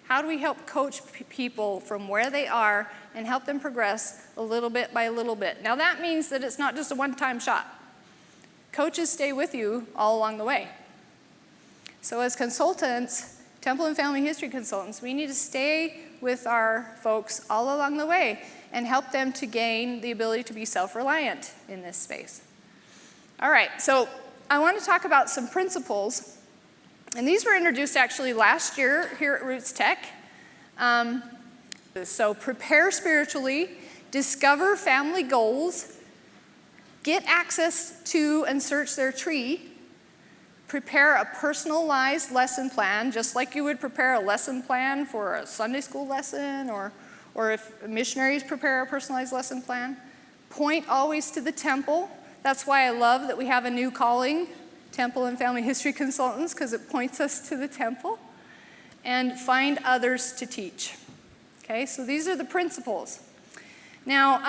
How do we help coach people from where they are and help them progress a little bit by little bit? Now that means that it's not just a one-time shot. Coaches stay with you all along the way. So as consultants, Temple and Family History consultants, we need to stay with our folks all along the way and help them to gain the ability to be self-reliant in this space. All right, so I want to talk about some principles. And these were introduced actually last year here at Roots Tech. So prepare spiritually, discover family goals, get access to and search their tree, prepare a personalized lesson plan, just like you would prepare a lesson plan for a Sunday school lesson, or if missionaries prepare a personalized lesson plan. Point always to the temple. That's why I love that we have a new calling, Temple and Family History Consultants, because it points us to the temple. And find others to teach. Okay, so these are the principles. Now,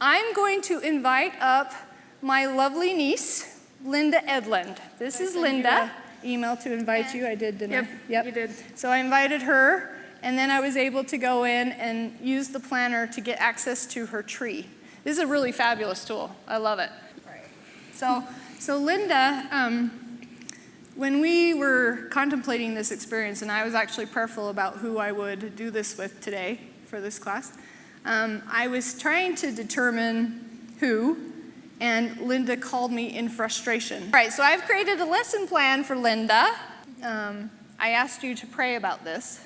I'm going to invite up my lovely niece, Linda Edlund. This is Linda. Email to invite you. I did, didn't I? Yep, you did. So I invited her, and then I was able to go in and use the planner to get access to her tree. This is a really fabulous tool. I love it. Right. So Linda, when we were contemplating this experience, and I was actually prayerful about who I would do this with today for this class, I was trying to determine who, and Linda called me in frustration. All right, so I've created a lesson plan for Linda. I asked you to pray about this.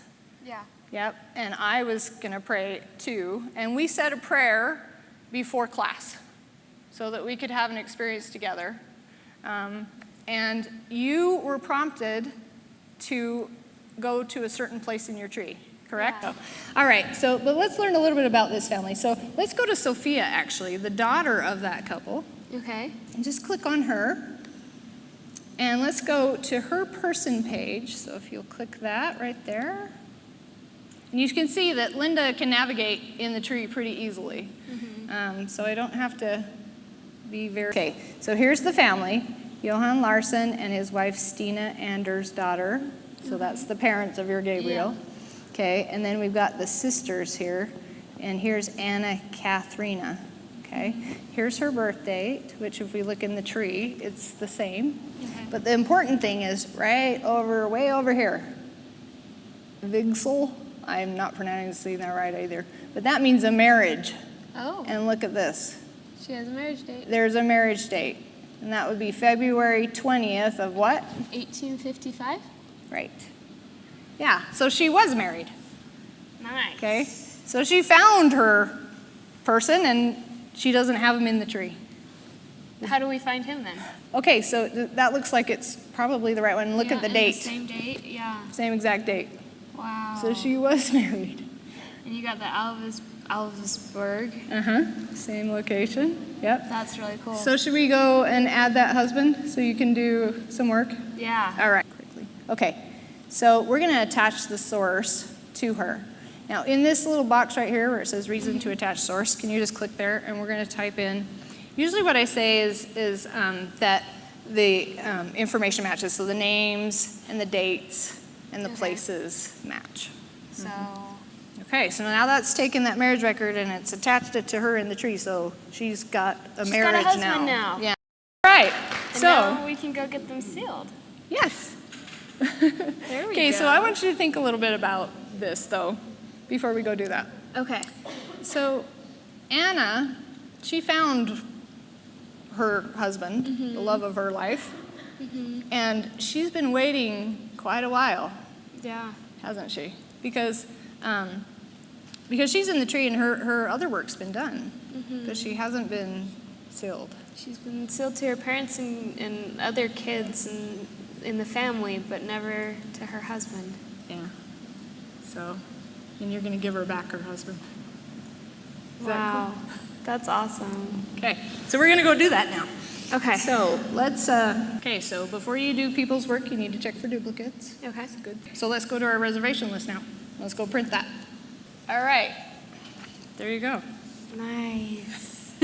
Yeah. Yep, and I was gonna pray too, and we said a prayer before class so that we could have an experience together. And you were prompted to go to a certain place in your tree, correct? Yeah. All right, but let's learn a little bit about this family. So let's go to Sophia, actually, the daughter of that couple. Okay. And just click on her. And let's go to her person page. So if you'll click that right there. And you can see that Linda can navigate in the tree pretty easily. Mm-hmm. So I don't have to be very... Okay, so here's the family. Johan Larson and his wife Stina Anders' daughter. So that's the parents of your Gabriel. Yeah. Okay, and then we've got the sisters here. And here's Anna Katharina. Okay, here's her birth date, which if we look in the tree, it's the same. Okay. But the important thing is way over here. Vigsel. I'm not pronouncing that right either. But that means a marriage. Oh. And look at this. She has a marriage date. There's a marriage date. And that would be February 20th of what? 1855. Right. Yeah, so she was married. Nice. Okay, so she found her person and she doesn't have him in the tree. How do we find him then? Okay, so that looks like it's probly the right one. Look at the date. The same date, yeah. Same exact date. Wow. So she was married. And you got the Alvesburg. Same location. Yep. That's really cool. So should we go and add that husband so you can do some work? Yeah. All right. Quickly. Okay. So we're going to attach the source to her. Now in this little box right here where it says reason to attach source, can you just click there and we're going to type in. Usually what I say is that the information matches. So the names and the dates and the places match. So. Okay, so now that's taken that marriage record and it's attached it to her in the tree, so she's got a marriage got a husband now. Yeah. Right. And so now we can go get them sealed. yes. There we go. Okay, so I want you to think a little bit about this though, before we go do that. Okay. So Anna, she found her husband, the love of her life, and she's been waiting quite a while. Yeah. Hasn't she? Because she's in the tree and her other work's been done, but she hasn't been sealed. She's been sealed to her parents and other kids and in the family, but never to her husband. Yeah. So, and you're going to give her back her husband. Is that Wow. cool? That's awesome. Okay, so we're going to go do that now. Okay. So let's, so before you do people's work, you need to check for duplicates. Okay. That's good. So let's go to our reservation list now. Let's go print that. All right. There you go. Nice.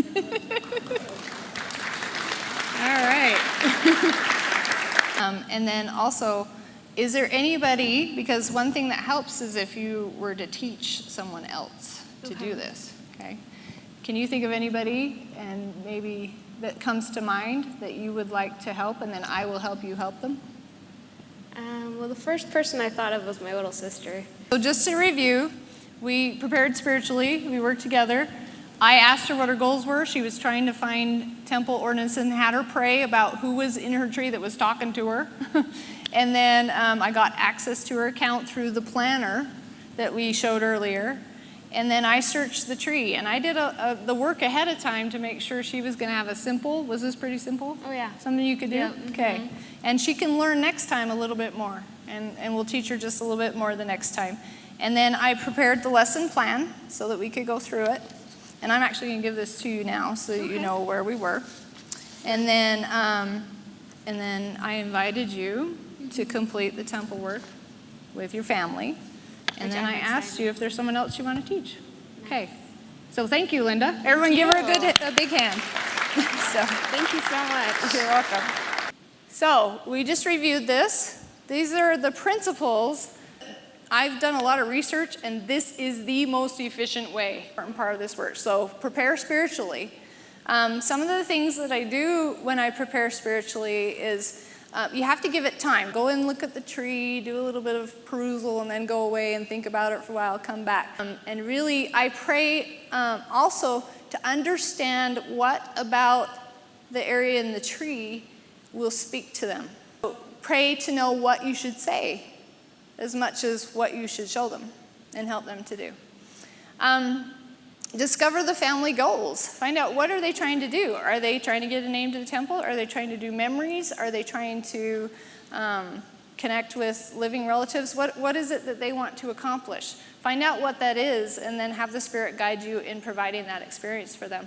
All right. And then also, Is there anybody, because one thing that helps is if you were to teach someone else to do this, okay? Can you think of anybody and maybe that comes to mind that you would like to help, and then I will help you help them? Well, the first person I thought of was my little sister. So just to review, we prepared spiritually, we worked together. I asked her what her goals were. She was trying to find temple ordinance and had her pray about who was in her tree that was talking to her. And then I got access to her account through the planner that we showed earlier. And then I searched the tree, and I did the work ahead of time to make sure she was going to have a simple. Was this pretty simple? Oh, yeah. Something you could do? Yeah. Okay. And she can learn next time a little bit more, and we'll teach her just a little bit more the next time. And then I prepared the lesson plan so that we could go through it. And I'm actually going to give this to you now so that you know where we were. And then I invited you to complete the temple work with your family. And then I asked you if there's someone else you want to teach. Okay. So thank you, Linda. Everyone give her a big hand. So, Thank you so much. you're welcome. So we just reviewed this. These are the principles. I've done a lot of research, and this is the most efficient way, important part of this work. So prepare spiritually. Some of the things that I do when I prepare spiritually is you have to give it time. Go and look at the tree, do a little bit of perusal, and then go away and think about it for a while, come back. And really, I pray also to understand what about the area in the tree will speak to them. So pray to know what you should say as much as what you should show them and help them to do. Discover the family goals. Find out, what are they trying to do? Are they trying to get a name to the temple? Are they trying to do memories? Are they trying to connect with living relatives? What is it that they want to accomplish? Find out what that is, and then have the Spirit guide you in providing that experience for them.